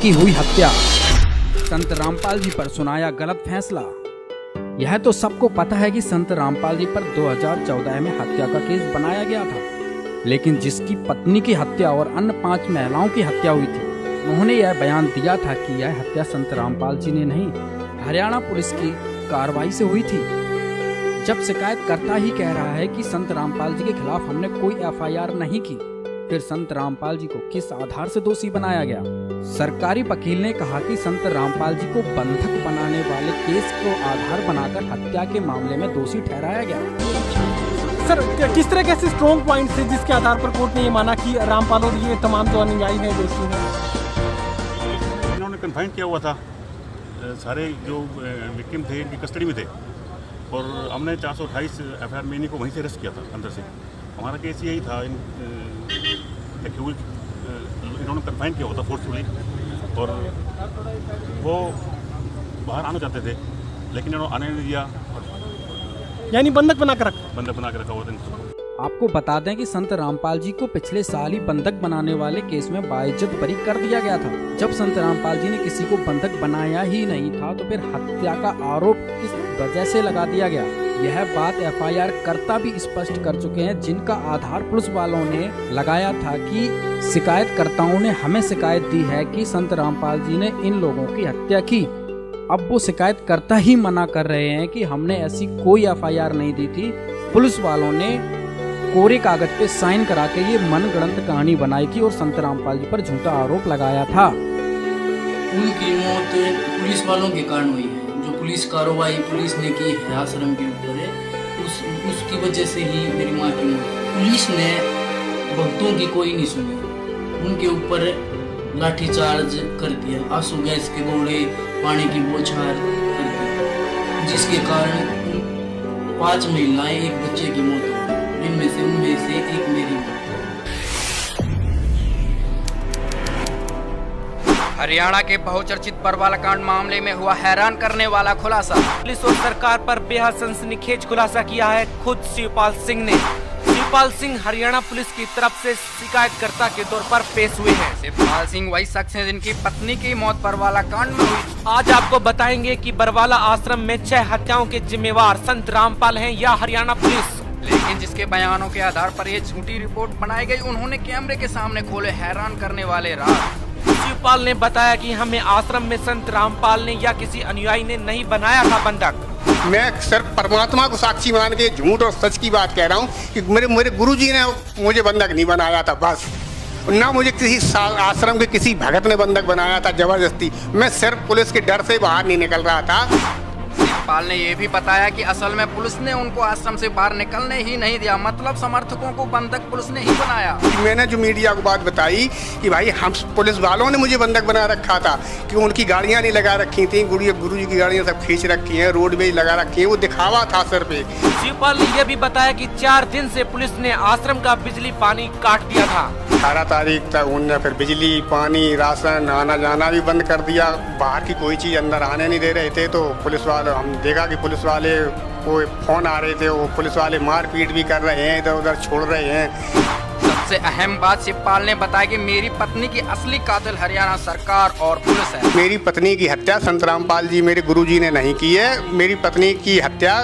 की हुई हत्या। संत रामपाल जी पर सुनाया गलत फैसला। यह तो सबको पता है कि संत रामपाल जी पर 2014 में हत्या का केस बनाया गया था, लेकिन जिसकी पत्नी की हत्या और अन्य 5 महिलाओं की हत्या हुई थी, उन्होंने यह बयान दिया था कि यह हत्या संत रामपाल जी ने नहीं, हरियाणा पुलिस की कार्रवाई से हुई थी। जब शिकायतकर्ता ही कह रहा है कि संत रामपाल जी के खिलाफ हमने कोई एफआईआर नहीं की, फिर संत रामपाल जी को किस आधार से दोषी बनाया गया? सरकारी वकील ने कहा कि संत रामपाल जी को बंधक बनाने वाले केस को आधार बनाकर हत्या के मामले में दोषी ठहराया गया। सर, किस तरह के स्ट्रॉन्ग पॉइंट थे जिसके आधार पर कोर्ट ने ये माना कि रामपाल और ये तमाम जो अनुयायी हैं दोषी हैं? इन्होंने कन्फाइन किया हुआ था, सारे जो विक्टिम थे इनकी कस्टडी में थे, और हमने 428 एफआईआर में इनको वहीं से अरेस्ट किया था अंदर से। हमारा केस यही था, इन्होंने कन्फाइन किया हुआ था फोर्सफुली, और वो बाहर आना चाहते थे लेकिन इन्होंने आने नहीं दिया, यानी बंधक बना कर रखा हुआ था। आपको बता दें कि संत रामपाल जी को पिछले साल ही बंधक बनाने वाले केस में बाइज्जत बरी कर दिया गया था। जब संत रामपाल जी ने किसी को बंधक बनाया ही नहीं था, तो फिर हत्या का आरोप किस वजह से लगा दिया गया? यह बात एफआईआर कर्ता भी स्पष्ट कर चुके हैं, जिनका आधार पुलिस वालों ने लगाया था कि शिकायतकर्ताओं ने हमें शिकायत दी है कि संत रामपाल जी ने इन लोगों की हत्या की। अब वो शिकायतकर्ता ही मना कर रहे हैं कि हमने ऐसी कोई एफआईआर नहीं दी थी। पुलिस वालों ने कोरे कागज पे साइन करा के ये मनगढ़ंत कहानी बनाई थी और संत रामपाल जी पर झूठा आरोप लगाया था। उनकी मौत पुलिस वालों के कारण हुई है। जो पुलिस कार्रवाई पुलिस ने की है आश्रम के ऊपर है, उसकी वजह से ही मेरी माँ की मौत। पुलिस ने भक्तों की कोई नहीं सुनी, उनके ऊपर लाठीचार्ज कर दिया, आंसू गैस के गोले, पानी की बौछार कर दी, जिसके कारण 5 महिलाएं, 1 बच्चे की मौत हो गई, उनमें से एक मेरी मौत। हरियाणा के बहुचर्चित बरवाला कांड मामले में हुआ हैरान करने वाला खुलासा। पुलिस और सरकार पर बेहद सनसनीखेज खुलासा किया है खुद शिवपाल सिंह ने। शिवपाल सिंह हरियाणा पुलिस की तरफ से शिकायतकर्ता के तौर पर पेश हुए हैं। शिवपाल सिंह वही शख्स हैं जिनकी पत्नी की मौत बरवाला कांड में हुई। आज आपको बताएंगे कि बरवाला आश्रम में 6 हत्याओं के जिम्मेवार संत रामपाल हैं या हरियाणा पुलिस। लेकिन जिसके बयानों के आधार पर ये झूठी रिपोर्ट बनाई गई, उन्होंने कैमरे के सामने खोले हैरान करने वाले राज। शिवपाल ने बताया कि हमें आश्रम में संत रामपाल ने या किसी अनुयायी ने नहीं बनाया था बंधक। मैं सिर्फ परमात्मा को साक्षी मान के झूठ और सच की बात कह रहा हूँ कि मेरे गुरुजी ने मुझे बंधक नहीं बनाया था, बस। ना मुझे किसी आश्रम के किसी भगत ने बंधक बनाया था जबरदस्ती। मैं सिर्फ पुलिस के डर से बाहर नहीं निकल रहा था। शिवपाल ने यह भी बताया कि असल में पुलिस ने उनको आश्रम से बाहर निकलने ही नहीं दिया, मतलब समर्थकों को बंधक पुलिस ने ही बनाया। मैंने जो मीडिया को बात बताई कि भाई हम पुलिस वालों ने मुझे बंधक बना रखा था, कि उनकी गाड़ियां नहीं लगा रखी थी, गुरुजी की गाड़ियां सब खींच रखी हैं, रोडवेज लगा रखी है, वो दिखावा था सर पे। शिवपाल ने यह भी बताया कि 4 दिन से पुलिस ने आश्रम का बिजली पानी काट दिया था। 18 तारीख तक उनने फिर बिजली पानी राशन आना जाना भी बंद कर दिया, बाहर की कोई चीज़ अंदर आने नहीं दे रहे थे। तो पुलिस वाले, हम देखा कि पुलिस वाले को फोन आ रहे थे, वो पुलिस वाले मारपीट भी कर रहे हैं, इधर उधर छोड़ रहे हैं। सबसे अहम बात शिवपाल ने बताया कि मेरी पत्नी की असली कातिल हरियाणा सरकार और पुलिस है। मेरी पत्नी की हत्या संत रामपाल जी मेरे गुरुजी ने नहीं की है, मेरी पत्नी की हत्या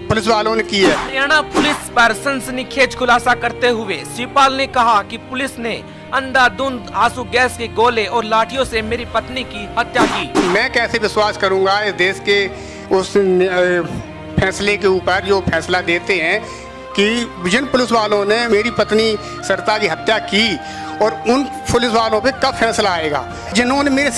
पुलिस वालों ने की है। हरियाणा पुलिस पर सनसनीखेज खुलासा करते हुए शिवपाल ने कहा कि पुलिस ने अंधाधुंध आंसू गैस के गोले और लाठियों से मेरी पत्नी की हत्या की। मैं कैसे विश्वास करूंगा इस देश के उस फैसले के ऊपर जो फैसला देते हैं कि जिन पुलिस वालों ने मेरी पत्नी सरिता की हत्या की, और उन पुलिस वालों पे कब फैसला आएगा जिन्होंने मेरे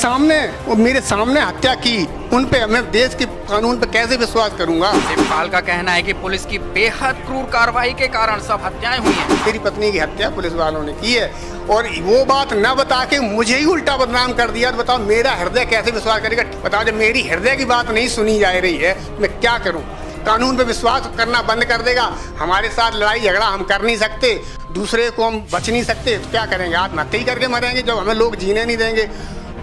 सामने हत्या की, उन पे मैं देश के कानून पे कैसे विश्वास करूंगा? शिवपाल का कहना है कि पुलिस की बेहद क्रूर कार्रवाई के कारण सब हत्याएं हुई हैं। मेरी पत्नी की हत्या पुलिस वालों ने की है, और वो बात न बता के मुझे ही उल्टा बदनाम कर दिया। तो बताओ मेरा हृदय कैसे विश्वास करेगा? बताओ जब मेरी हृदय की बात नहीं सुनी जा रही है, मैं क्या करूं? कानून पे विश्वास करना बंद कर देगा। हमारे साथ लड़ाई झगड़ा हम कर नहीं सकते, दूसरे को हम बच नहीं सकते, तो क्या करेंगे? आत्महत्या ही करके मरेंगे जब हमें लोग जीने नहीं देंगे।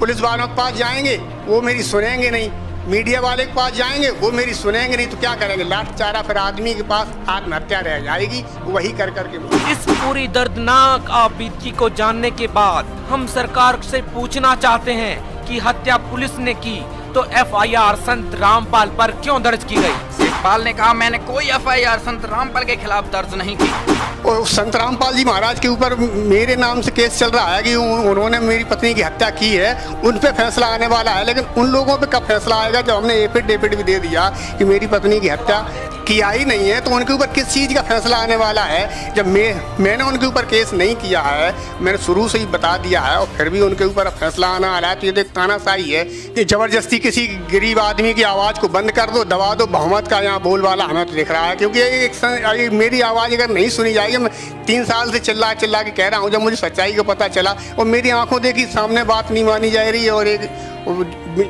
पुलिस वालों के पास जाएंगे, वो मेरी सुनेंगे नहीं, मीडिया वाले के पास जाएंगे, वो मेरी सुनेंगे नहीं, तो क्या करेंगे? लाठ चारा फिर आदमी के पास आत्महत्या रह जाएगी, वही कर करके। इस पूरी दर्दनाक आपबीती को जानने के बाद हम सरकार से पूछना चाहते हैं की हत्या पुलिस ने की तो FIR संत रामपाल पर क्यों दर्ज की गई? शिवपाल ने कहा, मैंने कोई FIR संत रामपाल के खिलाफ दर्ज नहीं की। और संत रामपाल जी महाराज के ऊपर मेरे नाम से केस चल रहा है कि उन्होंने मेरी पत्नी की हत्या की है, उन पे फैसला आने वाला है। लेकिन उन लोगों पे कब फैसला आएगा जब हमने एफिडेविट भी दे दिया कि मेरी पत्नी की हत्या किया ही नहीं है, तो उनके ऊपर किस चीज़ का फैसला आने वाला है? जब मैंने उनके ऊपर केस नहीं किया है, मैंने शुरू से ही बता दिया है, और फिर भी उनके ऊपर फैसला आना आ रहा है, तो ये तो एक तानाशाही है कि ज़बरदस्ती किसी गरीब आदमी की आवाज़ को बंद कर दो, दबा दो। बहुमत का यहाँ बोलबाला हमें तो दिख रहा है, क्योंकि मेरी आवाज़ अगर नहीं सुनी जाएगी, मैं 3 साल से चिल्ला के कह रहा हूँ, जब मुझे सच्चाई का पता चला और मेरी आंखों देखी सामने बात नहीं मानी जा रही है, और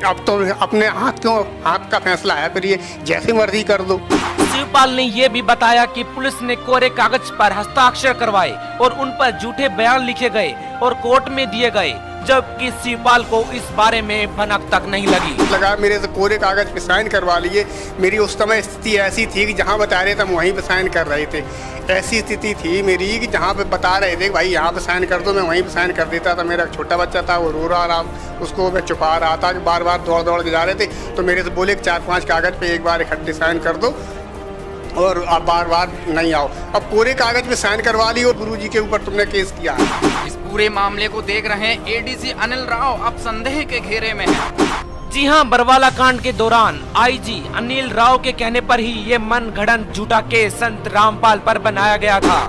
अब तो अपने हाथ का फैसला है, फिर ये जैसे मर्जी कर दो। शिवपाल ने ये भी बताया कि पुलिस ने कोरे कागज पर हस्ताक्षर करवाए और उन पर झूठे बयान लिखे गए और कोर्ट में दिए गए, जबकि शिवपाल को इस बारे में भनक तक नहीं लगी। मेरे से कोरे कागज पे साइन करवा लिए। मेरी उस समय स्थिति ऐसी थी कि जहाँ बता रहे थे हम वहीं पे साइन कर रहे थे। ऐसी स्थिति थी मेरी कि जहाँ पे बता रहे थे भाई यहाँ पे साइन कर दो, मैं वहीं पे साइन कर देता था। मेरा छोटा बच्चा था, वो रो रहा, उसको मैं छुपा रहा था कि बार बार दौड़ के जा रहे थे, तो मेरे से बोले कि 4-5 कागज पे एक बार इकट्ठे साइन कर दो और आप बार नहीं आओ। अब पूरे कागज पे साइन करवा ली और गुरुजी के ऊपर तुमने केस किया है। इस पूरे मामले को देख रहे हैं ADC अनिल राव अब संदेह के घेरे में है। जी हां, बरवाला कांड के दौरान IG अनिल राव के कहने पर ही ये मनगढ़ंत झूठा केस संत रामपाल पर बनाया गया था।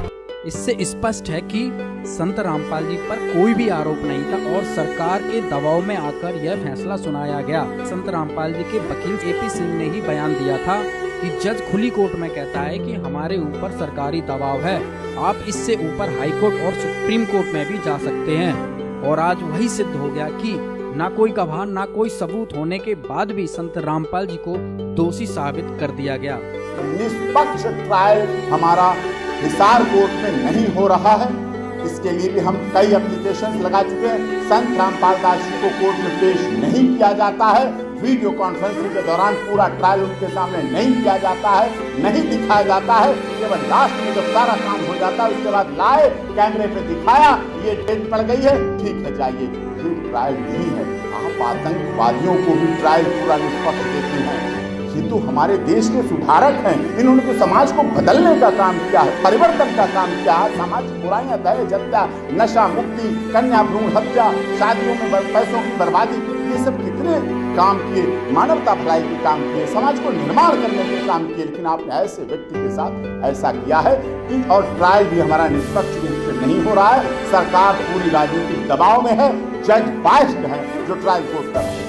इससे स्पष्ट है कि संत रामपाल जी पर कोई भी आरोप नहीं था और सरकार के दबाव में आकर यह फैसला सुनाया गया। संत रामपाल जी के वकील AP सिंह ने ही बयान दिया था कि जज खुली कोर्ट में कहता है कि हमारे ऊपर सरकारी दबाव है, आप इससे ऊपर हाई कोर्ट और सुप्रीम कोर्ट में भी जा सकते हैं। और आज वही सिद्ध हो गया कि ना कोई गवाह ना कोई सबूत होने के बाद भी संत रामपाल जी को दोषी साबित कर दिया गया। निष्पक्ष ट्रायल हमारा हिसार कोर्ट में नहीं हो रहा है, इसके लिए भी हम कई एप्लीकेशन लगा चुके हैं। संत रामपाल दास जी को कोर्ट में पेश नहीं किया जाता है, वीडियो कॉन्फ्रेंसिंग के दौरान पूरा ट्रायल उनके सामने नहीं किया जाता है, नहीं दिखाया जाता है। केवल लास्ट में जब सारा काम हो जाता है उसके बाद लाए कैमरे पे दिखाया, ये डेट पड़ गई है, ठीक है जाइए। ये ट्रायल नहीं है। आप आतंकवादियों को भी ट्रायल पूरा निष्पक्ष देते हैं। ये तो हमारे देश के सुधारक हैं, इन्होंने तो समाज को बदलने का काम किया है, परिवर्तन का काम किया है। सामाजिक बुराइयां, दहेज हत्या, नशा मुक्ति, कन्या भ्रूण हत्या, शादियों में पैसों की बर्बादी, ये सब कितने काम किए, मानवता भलाई के काम किए, समाज को निर्माण करने के काम किए। लेकिन आपने ऐसे व्यक्ति के साथ ऐसा किया है कि और ट्रायल भी हमारा निष्पक्ष रूप से नहीं हो रहा है। सरकार पूरी राजनीतिक दबाव में है, जज बायस्ड है जो ट्रायल कोर्ट कर रहे हैं।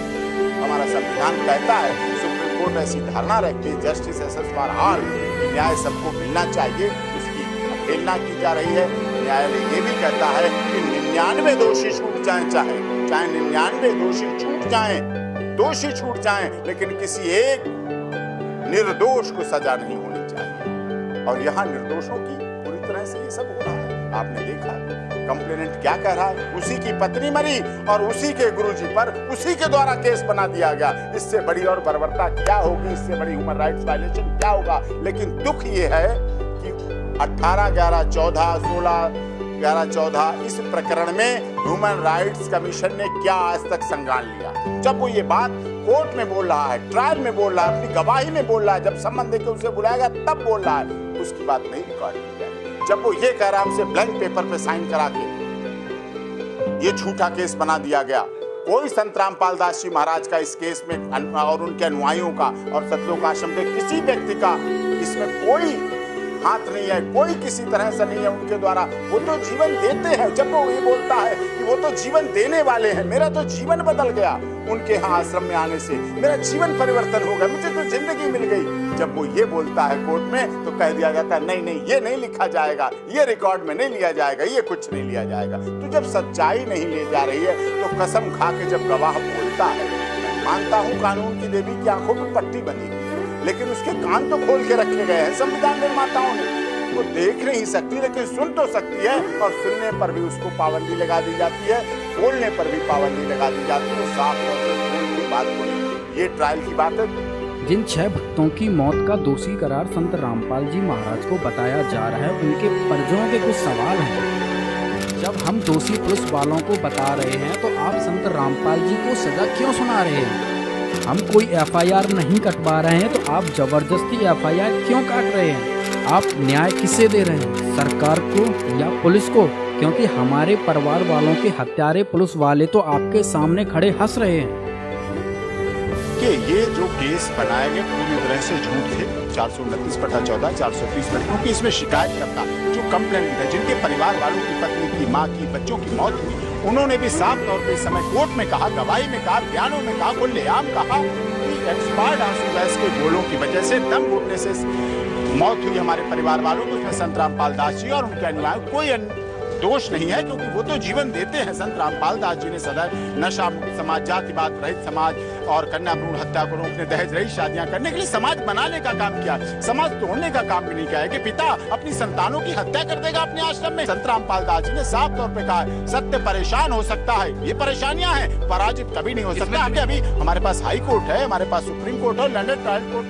हमारा संविधान कहता है, सुप्रीम कोर्ट ऐसी धारणा रखती है, जस्टिस SSR हाल न्याय सबको मिलना चाहिए, उसकी अवहेलना की जा रही है। न्यायालय ये भी कहता है कि 99 दोषी छूट जाएं, चाहे 99 दोषी छूट जाएं, लेकिन किसी एक निर्दोष को सजा नहीं होनी चाहिए। और यहाँ निर्दोषों की पूरी तरह से ये सब हो रहा है। आपने देखा कंप्लेनेंट क्या कह रहा है, उसी की पत्नी मरी और उसी के गुरुजी पर उसी के द्वारा केस बना दिया गया। इससे बड़ी और बर्बरता क्या होगी, इससे बड़ी ह्यूमन राइट्स वायलेशन क्या होगा। लेकिन दुख ये है कि 18, 11, 14, 16, 11, 14 इस प्रकरण में ह्यूमन राइट्स कमीशन ने क्या आज तक संज्ञान लिया। जब वो ये बात कोर्ट में बोल रहा है, ट्रायल में बोल रहा है, अपनी गवाही में बोल रहा है, जब सम्मान देकर उसे बुलाएगा तब बोल रहा है, उसकी बात नहीं रिकॉर्ड की जाए। जब वो ये कह रहा है हमसे ब्लैंक पेपर पे साइन करा के ये झूठा केस बना दिया गया। कोई संत रामपाल दास जी महाराज का इस केस में और उनके अनुयायियों का और सतलोक आश्रम के किसी व्यक्ति का इसमें कोई हाथ नहीं है, कोई किसी तरह से नहीं है उनके द्वारा। वो तो जीवन देते हैं। जब वो ये बोलता है कि वो तो जीवन देने वाले हैं, मेरा तो जीवन बदल गया उनके यहाँ आश्रम में आने से, मेरा जीवन परिवर्तन हो गया, मुझे तो जिंदगी मिल गई। जब वो ये बोलता है कोर्ट में तो कह दिया जाता है नहीं ये नहीं लिखा जाएगा, ये रिकॉर्ड में नहीं लिया जाएगा, ये कुछ नहीं लिया जाएगा। तो जब सच्चाई नहीं ले जा रही है तो कसम खा के जब गवाह बोलता है, मैं मानता हूँ कानून की देवी की आंखों में पट्टी बनी, लेकिन उसके कान तो खोल के रखे गए हैं संविधान निर्माताओं ने। वो देख नहीं सकती लेकिन सुन तो सकती है, और सुनने पर भी उसको पाबंदी लगा दी जाती है, बोलने पर भी पाबंदी लगा दी जाती है। वो साफ तौर पर कोई भी बात बोले, ये ट्रायल की बात है। जिन 6 भक्तों की मौत का दोषी करार संत रामपाल जी महाराज को बताया जा रहा है, उनके परिजनों के कुछ सवाल हैं। जब हम दोषी पुलिस वालों को बता रहे हैं तो आप संत रामपाल जी को सजा क्यों सुना रहे हैं? हम कोई एफआईआर नहीं कटवा रहे हैं तो आप जबरदस्ती एफआईआर क्यों काट रहे हैं? आप न्याय किसे दे रहे हैं, सरकार को या पुलिस को? क्योंकि हमारे परिवार वालों के हत्यारे पुलिस वाले तो आपके सामने खड़े हंस रहे हैं कि ये जो केस बनाए गए पूरी तरह से झूठ थे। 429/14, 430 क्योंकि इसमें शिकायतकर्ता जो कंप्लेंट है, जिनके परिवार वालों की, पत्नी की, माँ की, बच्चों की मौत हुई, उन्होंने भी साफ तौर पे इस समय कोर्ट में कहा, गवाही में कहा, बयानों में कहा, खुलेआम कहा कि एक्सपायर्ड आंसू गैस के गोलों की वजह से, दम घुटने से मौत हुई हमारे परिवार वालों को। उसमें संत रामपाल दास जी और उनके अनुयायी कोई दोष नहीं है, क्योंकि वो तो जीवन देते हैं। संत रामपाल दास जी ने सदैव नशा मुक्त समाज, जातिवाद रहित समाज और कन्या भ्रूण हत्या को रोकने, दहेज रहित शादियां करने के लिए समाज बनाने का काम किया, समाज तोड़ने का काम भी नहीं किया है कि पिता अपनी संतानों की हत्या कर देगा अपने आश्रम में। संत रामपाल दास जी ने साफ तौर पे कहा, सत्य परेशान हो सकता है, ये परेशानियां हैं, पराजित कभी नहीं हो सकता। अभी हमारे पास हाई कोर्ट है, हमारे पास सुप्रीम कोर्ट है, लंदन ट्रायल कोर्ट।